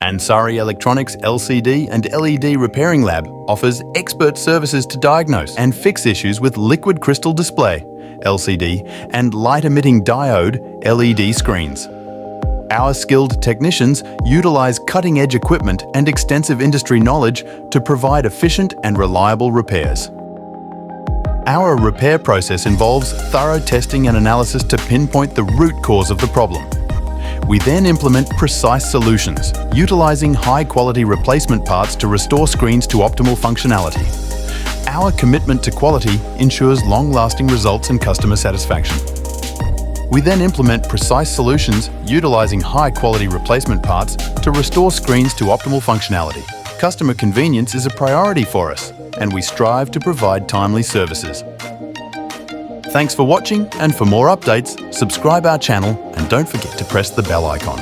Ansari Electronics LCD and LED Repairing Lab offers expert services to diagnose and fix issues with liquid crystal display (LCD) and light-emitting diode (LED) screens. Our skilled technicians utilize cutting-edge equipment and extensive industry knowledge to provide efficient and reliable repairs. Our repair process involves thorough testing and analysis to pinpoint the root cause of the problem. We then implement precise solutions, utilizing high-quality replacement parts to restore screens to optimal functionality. Our commitment to quality ensures long-lasting results and customer satisfaction. We then implement precise solutions, utilizing high-quality replacement parts to restore screens to optimal functionality. Customer convenience is a priority for us, and we strive to provide timely services. Thanks for watching, and for more updates, subscribe our channel and don't forget to press the bell icon.